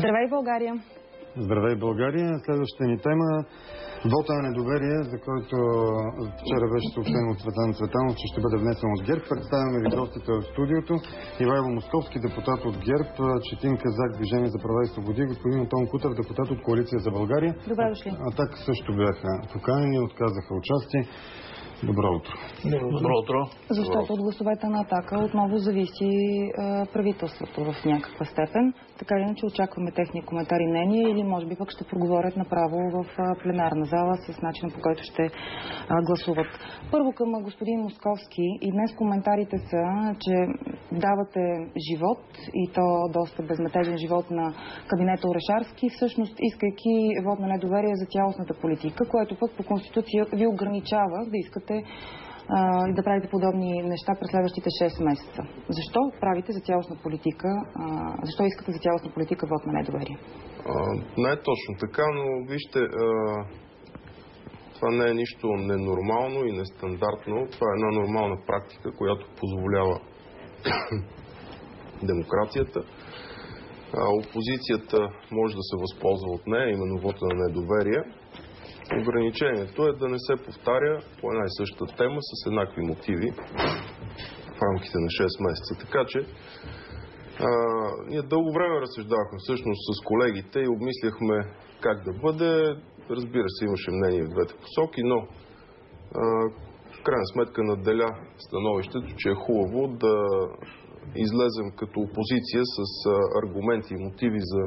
Здравей, България! Здравей, България! Следващата ни тема – вота на недоверие, за който вчера беше съобщено от Цветан Цветанов, че ще бъде внесен от ГЕРБ. Представяме ви гостите в студиото. Ивайло Московски, депутат от ГЕРБ, Четин Казак, Движение за права и свободи, господин Антон Кутев, депутат от Коалиция за България. Добре дошли. Атака също бяха поканени, отказаха участие. Добро утро. Добро утро. Защото от гласовете на Атака отново зависи правителството в някаква степен. Така или иначе очакваме техни коментари и мнения или може би пък ще проговорят направо в пленарна зала с начина, по който ще гласуват. Първо към господин Московски. И днес коментарите са, че давате живот и то доста безметежен живот на кабинета Орешарски, всъщност искайки вот на недоверие за цялостната политика, което пък по Конституция ви ограничава да искате да правите подобни неща през следващите 6 месеца. Защо правите за цялостна политика, защо искате за цялостна политика вот на недоверие? Не е точно така, но вижте, това не е нищо ненормално и нестандартно. Това е една нормална практика, която позволява демокрацията. Опозицията може да се възползва от нея, именно вота на недоверие. Ограничението е да не се повтаря по една и съща тема с еднакви мотиви в рамките на 6 месеца. Така че ние дълго време разсъждавахме всъщност с колегите и обмисляхме как да бъде. Разбира се, имаше мнение в двете посоки, но в крайна сметка надделя становището, че е хубаво да излезем като опозиция с аргументи и мотиви за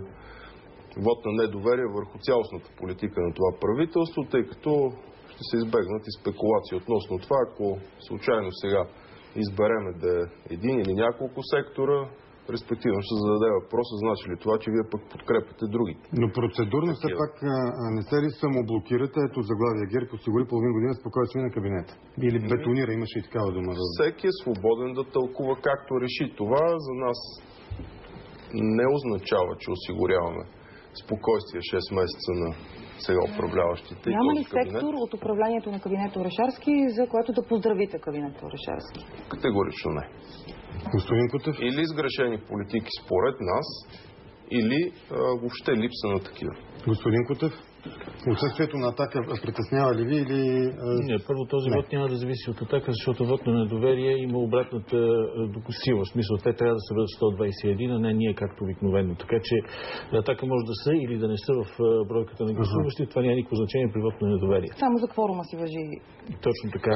вот на недоверие върху цялостната политика на това правителство, тъй като ще се избегнат и спекулации относно това, ако случайно сега избереме да е един или няколко сектора, респективно ще зададе въпроса, значи ли това, че вие пък подкрепяте другите. Но процедурно все пак не се ли самоблокирате? Ето заглавия ГЕРБ осигури половин година спокойствие на кабинета. Или бетонира, имаше и такава дума. Всеки е свободен да тълкува както реши. Това за нас не означава, че осигуряваме спокойствие 6 месеца на сега управляващите. Няма ли сектор от управлението на кабинета Орешарски, за което да поздравите кабинета Орешарски? Категорично не. Господин Кутев? Или сгрешени политики според нас, или въобще липса на такива. Господин Кутев? Отсъствието на Атака притеснява ли ви или... Не, първо този вод няма да зависи от Атака, защото вод на недоверие има обратната сила. В смисъл, те трябва да се бъдат 121, а не ние както обикновено. Така че Атака може да са или да не са в бройката на гласуващи. Това няма никакво значение при вод на недоверие. Само за кворума си важи. Точно така.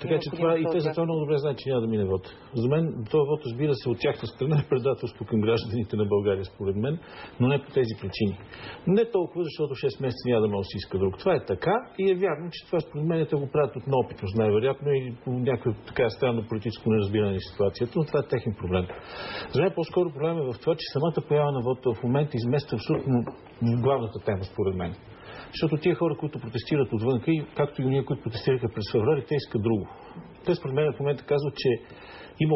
Така че това и те за това много добре знаят, че няма да мине вод. За мен този вод, разбира се, от тяхна страна е предателство към гражданите на България, според мен, но не по тези причини. Не толкова, защото 6 месеца няма да може да си иска друг. Това е така и е вярно, че това според мен те го правят от неопитност най-вероятно и по някакво така странно политическо неразбиране на ситуацията, но това е техен проблем. За мен по-скоро проблем е в това, че самата поява на вода в момента измества абсолютно главната тема, според мен. Защото тия хора, които протестират отвънка и както и ние, които протестираха през февруари, те искат друго. Те според мен в момента казват, че има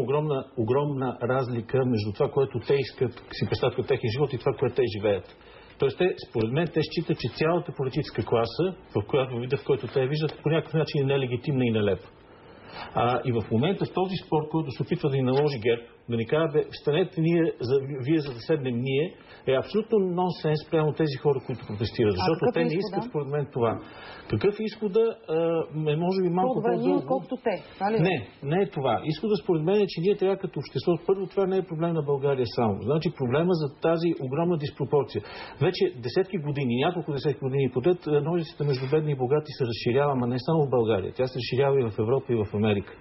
огромна разлика между това, което те искат, си представят като техния живот и това, което те живеят. Тоест, според мен, те считат, че цялата политическа класа, в който те я виждат, по някакъв начин е нелегитимна и нелепа. И в момента в този спор, който се опитва да ни наложи ГЕРБ, да ни казва, станете вие за да седнем ние, е абсолютно нонсенс прямо тези хора, които протестират. Защото те не искат според мен това. Какъв изхода е може би малко по-дълго? Колкото те. Не е това. Изхода според мен е, че ние трябва като общество. Първо, това не е проблем на България само. Значи проблема за тази огромна диспропорция. Вече няколко десетки години подред, ножицата между бедни и богати се разширява, но не само в България. Тя се разширява и в Европа, и в Америка.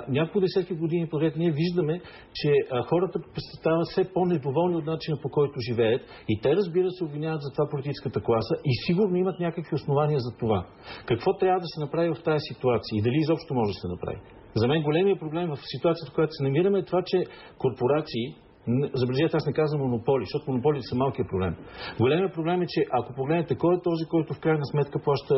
Няколко десетки години подред ние виждаме, че хората стават все по-недоволни от начина, по който живеят, и те, разбира се, обвиняват за това политическата класа и сигурно имат някакви основания за това. Какво трябва да се направи в тази ситуация и дали изобщо може да се направи? За мен големият проблем в ситуацията, в която се намираме, е това, че корпорации, забележете, аз не казвам монополи, защото монополите са малкият проблем. Големият проблем е, че ако погледнете кой е този, който в крайна сметка плаща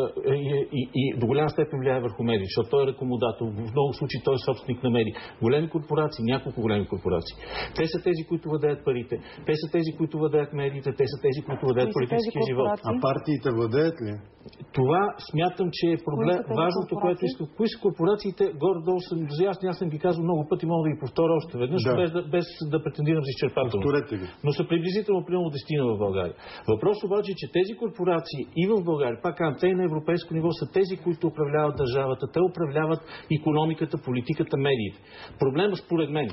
и до голяма степен влияе върху медии, защото той е рекламодател, в много случаи той е собственик на медии. Големи корпорации, няколко големи корпорации. Те са тези, които владеят парите, те са тези, които владеят медиите, те са тези, които владеят политическия живот. А партиите владеят ли? Това смятам, че е проблем. Важното, което искам. Кои са корпорациите, горе-долу съм ги казал много пъти, мога да ги повторя още веднъж, без да претендирам разбирам за изчерпателно. Но са приблизително примерно 10 в България. Въпрос обаче е, че тези корпорации и в България, пак те и на европейско ниво, са тези, които управляват държавата. Те управляват икономиката, политиката, медиите. Проблема според мен,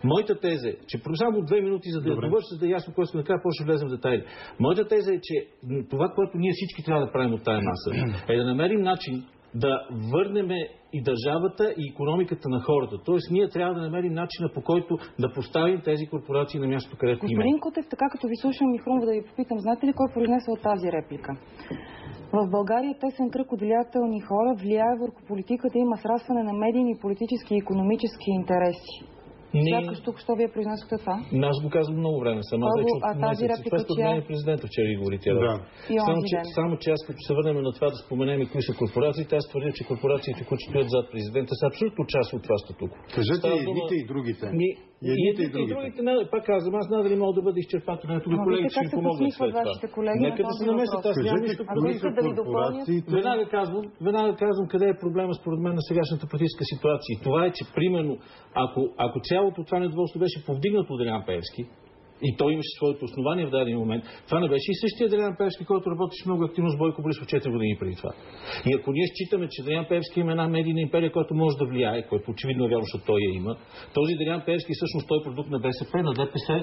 моята теза е, че само 2 минути, за да я довърша, за да е ясно кой сме накрая, после ще влезем в детайли. Моята теза е, че това, което ние всички трябва да правим от тая маса, е да намерим начин да върнем и държавата, и икономиката на хората. Тоест, ние трябва да намерим начина, по който да поставим тези корпорации на място, където има. Господин Кутев, така като ви слушам и хрумва да ви попитам, знаете ли кой произнесе от тази реплика? В България тесен кръг от влиятелни хора влияе върху политиката, има срастване на медийни, политически и икономически интереси. Сякаш тук, що вие произнесохте това? Аз го казвам много време. Тази реплика, че президента вчера ги говори тя. Само че аз като се върнем на това да споменем и кои са корпорациите, аз твърдя, че корпорациите, които стоят зад президента, са абсолютно част от това статуко. Кажете и едните и другите. И другите, пак казвам, аз знам дали мога да бъде изчерпателен. Тук колегите ще ми помогнат след това. Нека да се намесят. Аз нямам нищо против. Веднага казвам къде е проблема според мен на сегашната политическа ситуация. Това е, че примерно, ако цялото това недоволство беше повдигнато от Делян Пеевски, и той имаше своето основание в даден момент, това не беше и същия Делян Пеевски, който работеше много активно с Бойко Борисов 4 години преди това. И ако ние считаме, че Делян Пеевски има една медийна империя, която може да влияе, което очевидно е вярно, защото той я има, този Делян Пеевски всъщност той е продукт на БСП, на ДПС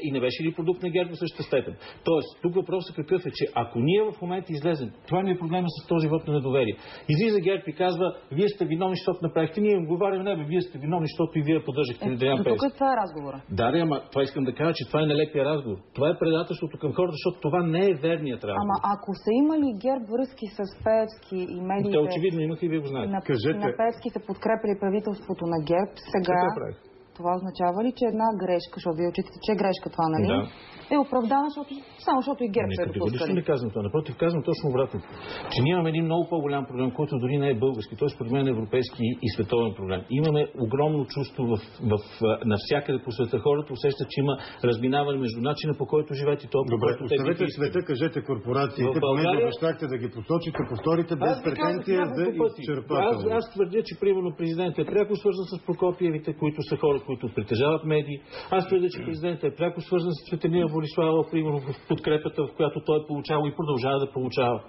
и не беше ли продукт на ГЕРБ в същата степен. Тоест, тук въпросът какъв е, че ако ние в момента излезем, това ми е проблема с този вот на недоверие. Излиза ГЕРБ и казва, вие сте виновни, защото направихте, ние им говорим, вие сте виновни, защото и вие поддържахте Делян Пеевски. Тук това е разговора. Да, ама това искам да кажа, че това е нелепия разговор. Това е предателството към хората, защото това не е верният разговор. Ама ако са имали ГЕРБ връзки с Пеевски и медиите... Те очевидно имаха и вие го знаете. На Пеевски са подкрепили правителството на ГЕРБ, сега... Това означава ли, че една грешка, защото вие отчитате, че е грешка това, нали? Да. Е оправдана, защото и ГЕРБ се е допускали. Не казвам това. Напротив, казвам точно обратно. Че ние имаме един много по-голям проблем, който дори не е български. Той според мен е европейски и световен проблем. Имаме огромно чувство навсякъде по света. Хората усещат, че има разминаване между начина, по който живеят и това, по който те оставете света, кажете корпорациите, понеже обещахте да ги посочите, повторите без претенция за изчерпателно. Аз твърдя, че примерно президентът е пряко свързан с Прокопиевите, които са хора, които притежават медии. Аз твърдя, че президентът е пряко свързан с Цветелина Борислава, примерно в подкрепата, в която той е получавал и продължава да получава.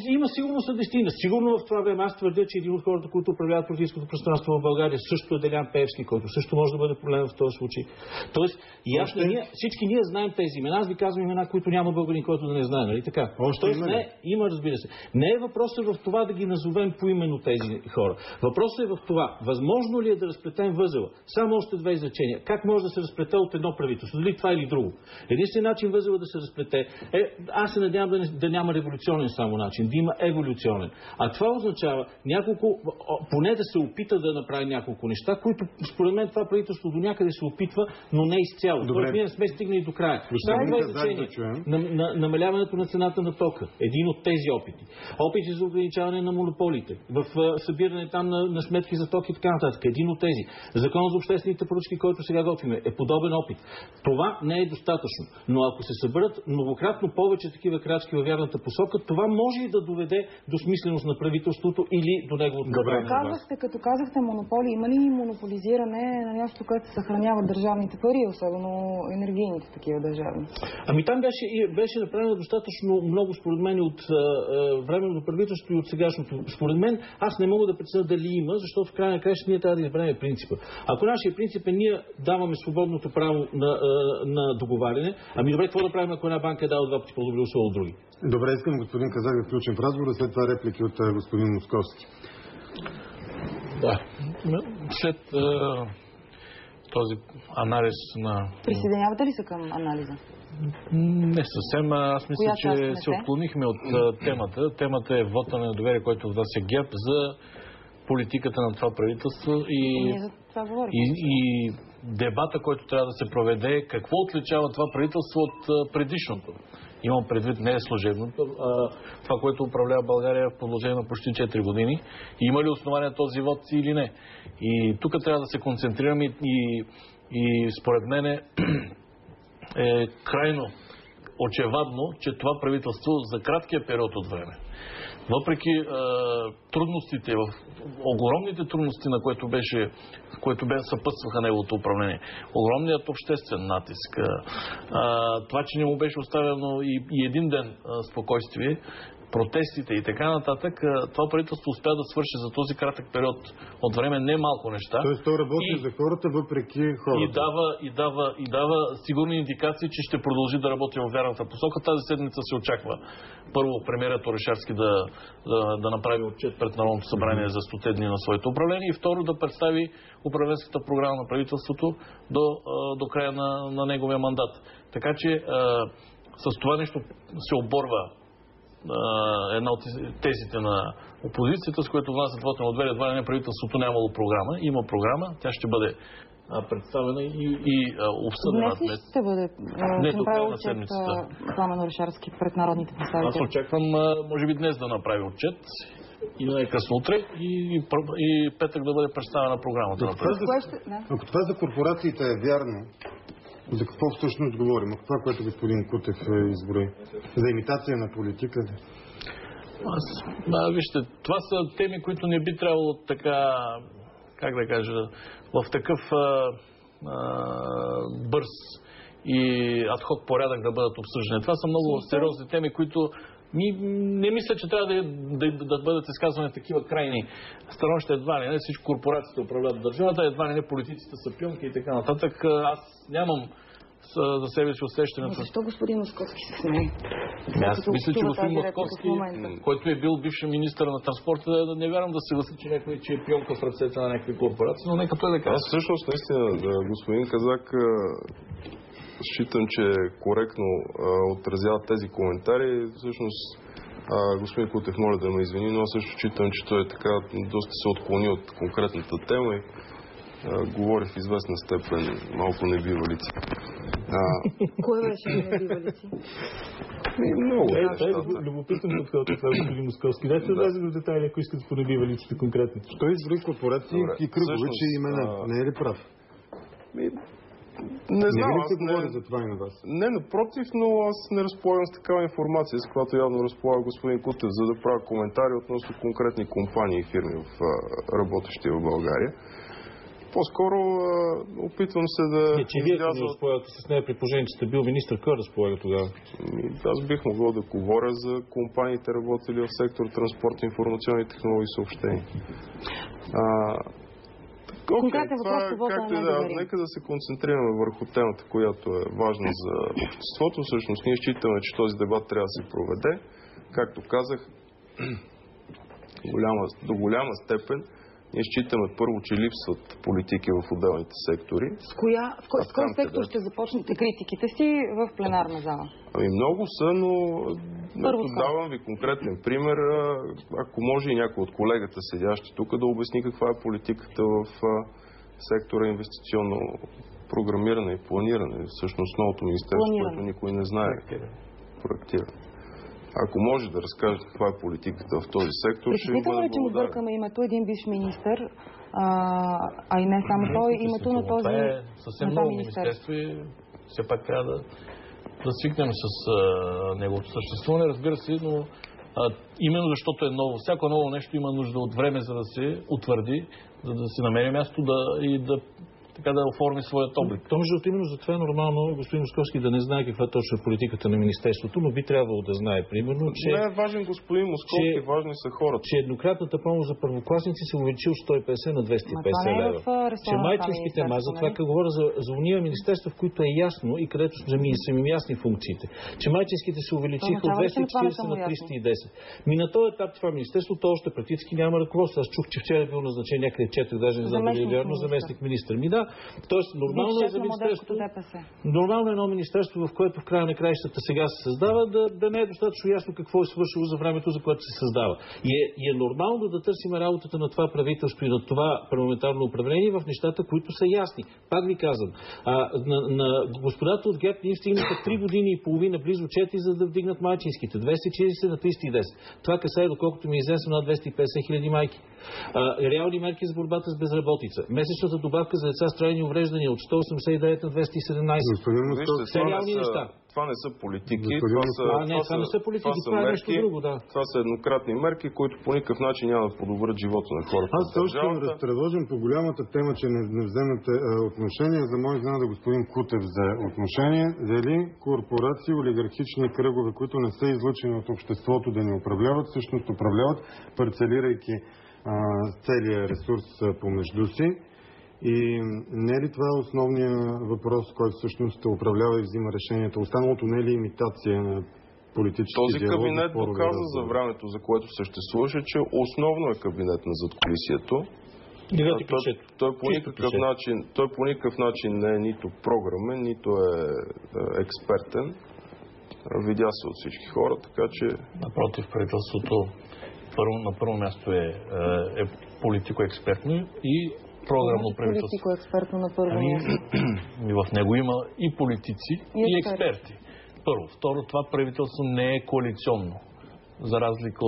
Има сигурност на дестина. Сигурно в това време аз твърдя, че един от хората, които управляват политическото пространство в България, също е Делян Пеевски, който също може да бъде проблем в този случай. Тоест, всички ние знаем тези имена. Аз ви казвам имена, които няма българин, който да не знае, нали така? Има, разбира се. Не е въпросът в това да ги назовем поименно тези хора. Въпросът е в това, възможно ли е да разплетем възела? Само още 2 изречения. Как може да се разплете от едно правителство? Дали това или друго? Единствен начин възела да се разплете аз се надявам да няма революционен само начин, да има еволюционен. А това означава поне да се опита да направи няколко неща, които според мен това правителство до някъде се опитва, но не изцяло. Тоест ние не сме стигнали до края. Намаляването на цената на тока. Един от тези опити. Опити за ограничаване на монополите. В събиране там на сметки за ток и така нататък. Един от тези. Закон за обществените поръчки, който сега готвиме, е подобен опит. Това не е достатъчно. Но ако се съберат многократно повече такива крачки във вярната посока, това може и да доведе до смисленост на правителството или до неговото управление. Като казахте монополи, има ли монополизиране на място, което се съхраняват държавните пари, особено енергийните такива държавни? Там беше направено достатъчно много, според мен, от временното правителство и от сегашното. Според мен, аз не мога да преценя дали има, защото в крайна краща ние трябва да изберем принципа. Ако нашия принцип е ние даваме свободното право на договаряне, добре, какво да правим, ако една банка е дала 2 пъти по-добри условия от други? Добре, искам господин Казак да включим в разговора, след това реплики от господин Московски. Да. След този анализ на... Присъединявате ли се към анализа? Не съвсем. Аз мисля, че се отклонихме от темата. Темата е вота на недоверие, който внася ГЕРБ за политиката на това правителство и дебата, който трябва да се проведе, какво отличава това правителство от предишното. Имам предвид не е служебното, това, което управлява България в продължение на почти 4 години. И има ли основание този вод или не? И тук трябва да се концентрираме и според мен е крайно очевадно, че това правителство за краткия период от време въпреки трудностите, огромните трудности, на които съпътстваха неговото управление, огромният обществен натиск, това, че не му беше оставено и един ден спокойствие, протестите и така нататък, това правителство успя да свърши за този кратък период от време не малко неща. Тоест, то работи за хората, въпреки хората. И дава сигурни индикации, че ще продължи да работи в вярната посока. Тази седмица се очаква първо премиерът Орешарски да направи отчет пред Народното събрание за 100 дни на своето управление и второ да представи управленската програма на правителството до края на неговия мандат. Така че с това нещо се оборва една от тезите на опозицията, с което внасят вот на недоверие, едва ли не правителството нямало програма. Има програма, тя ще бъде представена и обсъдена днес. Ще бъде направи отчет Пламен Орешарски пред народните представители. Аз очаквам, може би днес да направи отчет и най-късно утре и петък да бъде представена програмата. Ако това за корпорациите е вярно, за какво всъщност говорим? Това, което господин Кутев изброи. За имитация на политика? Вижте, това са теми, които не би трябвало така, как да кажа, в такъв бърз и адхок порядък да бъдат обсъждани. Това са много сериозни теми, които не мисля, че трябва да бъдат изказвани такива крайни становища. Едва ли не всички корпорациите управляват държавата, едва ли не политиците са пионки и така нататък. Аз нямам за себе си усещането. Защо господин Московски се смее? Аз мисля, че господин Московски, който е бил бивш министър на транспорта, не вярвам да се гласи, че е пионка в ръцете на някакви корпорации, но нека той да каже. Аз всъщност наистина, господин Казак, считам, че коректно отразява тези коментари. Всъщност, господин Кутев, моля да ме извини, но аз също считам, че той е така доста се отклони от конкретната тема и говори в известна степен малко небивалици. Кой беше небивалици? Много. Любопитен подход от това, господин Московски. Дайте да влезем в детайли, ако искате по небивалиците конкретно. Той изброи корпорации и кръговичи имена. Не е ли прав? Не знам, не се говори за това и на вас. Не, напротив, но аз не разполагам с такава информация, с която явно разполага господин Кутев, за да правя коментари относно конкретни компании и фирми работещи в България. По-скоро опитвам се да... че вие не разполагате с нея при положение, че сте бил министър, кой разполага тогава? Аз бих могъл да говоря за компаниите, работили в сектор транспорт, информационни технологии и съобщения. Нека да се концентрираме върху темата, която е важна за обществото. Всъщност ние считаме, че този дебат трябва да се проведе. Както казах, до голяма степен ние считаме първо, че липсват политики в отделните сектори. В кой сектор ще започнете критиките си в пленарна зала? Много са, но давам ви конкретен пример. Ако може и някой от колегата седящи тук да обясни каква е политиката в сектора инвестиционно програмиране и планиране. Всъщност новото министерство, което никой не знае. Проектиране. Ако може да разкажете каква е политиката в този сектор, ще ви бъде благодарен. Че му бъркаме името един бивш министър, а и не само той, името на този... Това е съвсем ново министерство и все пак трябва да свикнем с неговото съществуване. Разбира се, но именно защото е ново. Всяко ново нещо има нужда от време, за да се утвърди, за да се намери място и да оформи своят облик. То между именно затова е нормално господин Московски да не знае каква точно е политиката на министерството, но би трябвало да знае примерно, че... Не е важен господин Московски, важни са хората. Че еднократната помощ за първокласници се увеличи от 150 на 250 лева. Че майчинските затова говоря за уния министерства, в които е ясно и където са ми ясни функциите. Че майчинските се увеличиха от 240 на 310. На този етап това министерство, то още практически няма ръководство. Аз чух, че вчера е бил назначен някъде четох, даже не знам дали е вярно, заместник министър. Тоест, нормално е за министерството. Нормално е едно министерство, в което в края на краищата сега се създава, да не е достатъчно ясно какво е свършило за времето, за което се създава. И е нормално да търсим работата на това правителство и на това парламентарно управление в нещата, които са ясни. Пак ви казвам, на господата от ГЕРБ ние стигнаха 3 години и половина, близо 4, за да вдигнат майчинските. 240 на 310. Това касае, доколкото ми е известно, над 250 хиляди майки. Реални мерки за борбата с безработица. Месечната добавка за деца с трайни увреждания от 189 на 217. Все реални неща. Това не са политики, това не са политики, това е нещо друго, да. Това са еднократни мерки, които по никакъв начин няма да подобрят живота на хората. Аз също ще разтревожим по голямата тема, че не вземете отношение. За мое знание господин Кутев взе отношение. Дали корпорации, олигархични кръгове, които не са излъчени от обществото да ни управляват, всъщност управляват, парцелирайки целия ресурс помежду си. И не е ли това основният въпрос, който всъщност управлява и взима решението? Останалото не е ли имитация на политически диалог? Този кабинет доказа за времето, за което съществуваше, че основно е кабинет на задкулисието. Той по никакъв начин не е нито програмен, нито е експертен. Видя се от всички хора, така че... Напротив, правителството на първо място е политико-експертно и програмно правителство. Политико-експертно на първо място. В него има и политици, и експерти. Първо. Второ, това правителство не е коалиционно. За разлика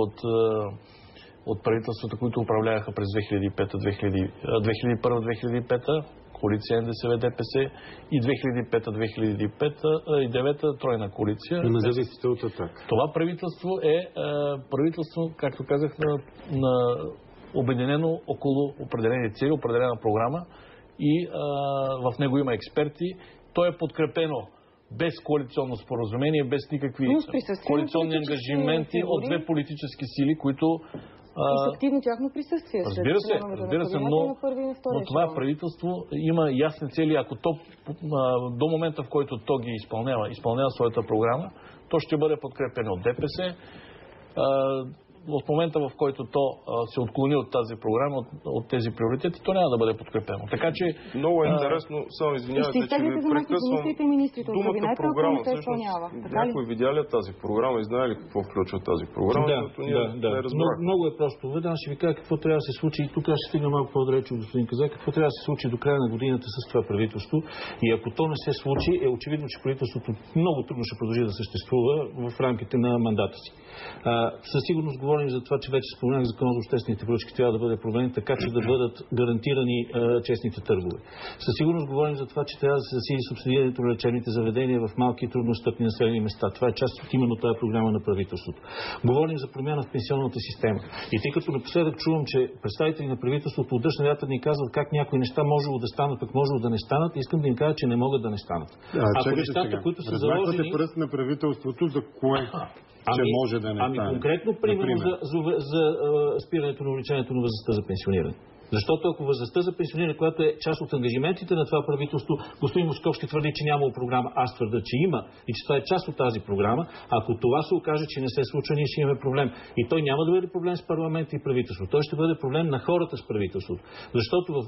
от правителствата, които управляваха през 2001-2005, коалиция НДСВ, ДПС и 2005-2009 тройна коалиция. Независите от Атака. Това правителство е правителство, както казах, на обединено около определени цели, определена програма и в него има експерти. То е подкрепено без коалиционно споразумение, без никакви коалиционни ангажименти от две политически сили, които... И с активно тяхно присъствие. Разбира се, но това правителство има ясни цели. Ако то до момента, в който то ги изпълнява своята програма, то ще бъде подкрепено от ДПС. От момента, в който то се отклони от тази програма, от тези приоритети, то няма да бъде подкрепено. Така че... Много е интересно, само извинявайте, че ви прекъсвам. Думата програма, всъщност, някой видя ли тази програма и знае ли какво включва тази програма? Много е просто. Аз ще ви кажа какво трябва да се случи и тук аз ще стигна малко по-далече от господин Казак. Какво трябва да се случи до края на годината с това правителство и ако то не се случи, е очевидно, че правителството много трудно ще продължи да съществува в рамките на мандата си. Със сигурност говорим за това, че вече споменах закон за обществените поръчки трябва да бъде променен така, че да бъдат гарантирани честните търгове. Със сигурност говорим за това, че трябва да се засили субсидирането на лечебните заведения в малки и трудностъпни населени места. Това е част от именно тази програма на правителството. Говорим за промяна в пенсионната система. И тъй като напоследък чувам, че представители на правителството от дъжд на вятър ни казват как някои неща можело да станат, пък можело да не станат, искам да им кажа, че не могат да не станат. Ако нещата, които са заложени... пръст на правителството, за кое? Че може да не стане. Конкретно, примерно, за спирането на увеличението на възрастта за пенсиониране. Защото ако възрастта за пенсиониране, която е част от ангажиментите на това правителство, господин Московски твърди, че нямало програма, аз твърда, че има и че това е част от тази програма, ако това се окаже, че не се случва, ние ще имаме проблем. И той няма да бъде проблем с парламента и правителството. Той ще бъде проблем на хората с правителството. Защото в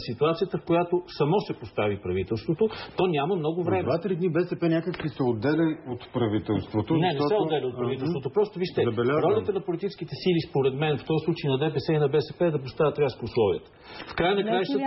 ситуацията, в която само се постави правителството, то няма много време. 2-3 дни БСП някакви се отделя от правителството. Не се отделя от правителството. Просто вижте, ролята на политическите сили, според мен, в този случай на ДПС и на БСП е да поставят рязко условията. В края на краищата...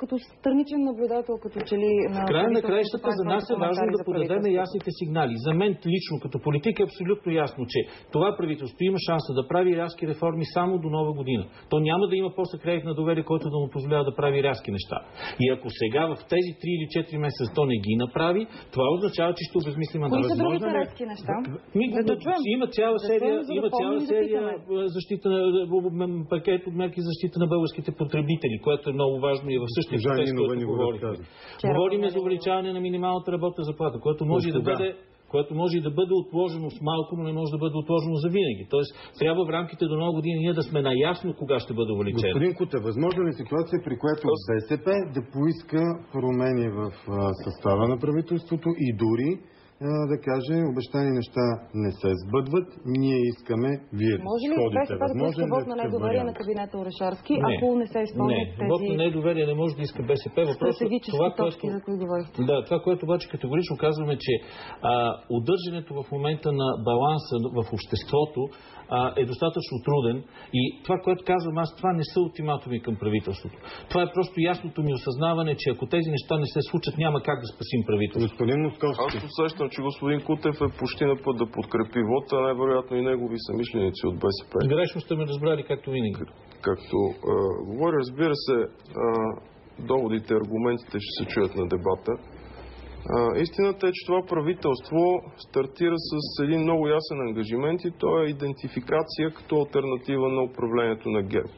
като страничен наблюдател, като че ли... В края на краищата за нас е важно да подадем ясните сигнали. За мен лично, като политик, е абсолютно ясно, че това правителство има шанса да прави рязки реформи само до нова година. То няма да има после кредит на доверие, който да му позволява да прави рязки неща. И ако сега в тези 3 или 4 месеца то не ги направи, това означава, че ще обезмислим мандата. Кои са другите резки неща? Има цяла серия защита на пакет от мерки защита на българските потребители, което е много важно и в същия контекст, който говорихме. Говорим за увеличаване на минималната работна заплата, което може и да бъде отложено с малко, но не може да бъде отложено за винаги. Тоест, трябва в рамките до нова година ние да сме наясно кога ще бъде увеличено. Господин Кутев, възможна ли ситуация, при която БСП да поиска промени в състава на правителството и дори да каже, обещани неща не се сбъдват, ние искаме вие да сходите. Може ли БСП да поиска вот на недоверие на кабинета Орешарски, ако не се изпълнят тези... Вот на недоверие не може да иска БСП. Стратегически точки, за които говорихте. Да, това, което обаче категорично казваме, че удържането в момента на баланса в обществото е достатъчно труден и това, което казвам аз, това не са ултиматуми към правителството. Това е просто ясното ми осъзнаване, че ако тези неща не се случат, няма как да спасим правителството. Господин Московски. Аз усещам, че господин Кутев е почти на път да подкрепи вота, най-вероятно и негови съмишленици от БСП. Грешно сте ме разбрали, както винаги. Както говори, разбира се, доводите, аргументите ще се чуят на дебата. Истината е, че това правителство стартира с един много ясен ангажимент и то е идентификация като алтернатива на управлението на ГЕРБ.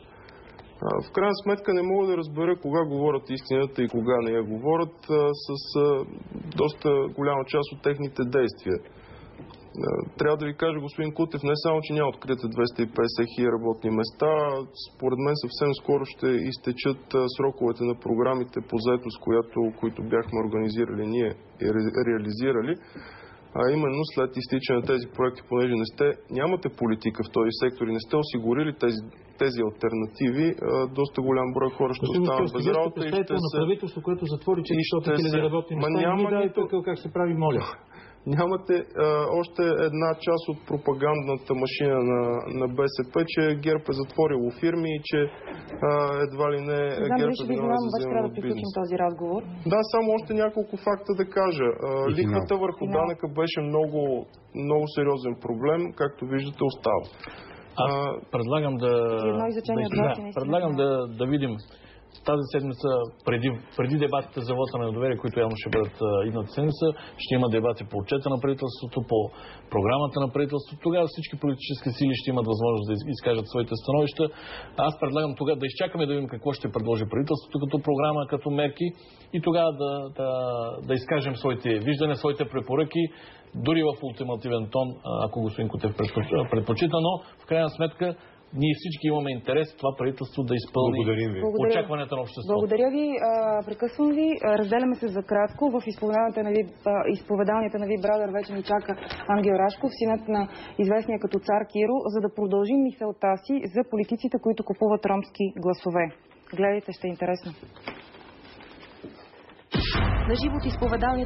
В крайна сметка не мога да разбера кога говорят истината и кога не я говорят с доста голяма част от техните действия. Трябва да ви кажа, господин Кутев, не само, че няма открити 250 000 работни места, според мен съвсем скоро ще изтечат сроковете на програмите по заетост, които бяхме организирали ние и реализирали. Именно след изтичане на тези проекти, понеже нямате политика в този сектор и не сте осигурили тези алтернативи, доста голям брой хора ще останат без работа и ще се... правителство, което затвори 400 000 работни места, няма тук как се прави, моля. Нямате още една част от пропагандната машина на БСП, че ГЕРБ е затворило фирми и че едва ли не ГЕРБ е виновен за вземане от бизнес. Този разговор. Да, само още няколко факта да кажа. Лихвата върху данъка беше много, много сериозен проблем, както виждате, остава. Предлагам да видим тази седмица, преди дебатите за вота на недоверие, които явно ще бъдат идната седмица, ще има дебати по отчета на правителството, по програмата на правителството. Тогава всички политически сили ще имат възможност да изкажат своите становища. Аз предлагам тогава да изчакаме да видим какво ще предложи правителството като програма, като мерки и тогава да изкажем своите виждания, своите препоръки, дори в ултимативен тон, ако господин Кутев предпочита, но в крайна сметка ние всички имаме интерес това правителство да изпълни очакванията на обществото. Благодаря ви. Прекъсвам ви. Разделяме се за кратко. В изповеданията на Big Brother вече ни чака Ангел Рашков, синът на известния като цар Киро, за да продължим мисълта си за политиците, които купуват ромски гласове. Гледайте, ще е интересно. На живот изповедания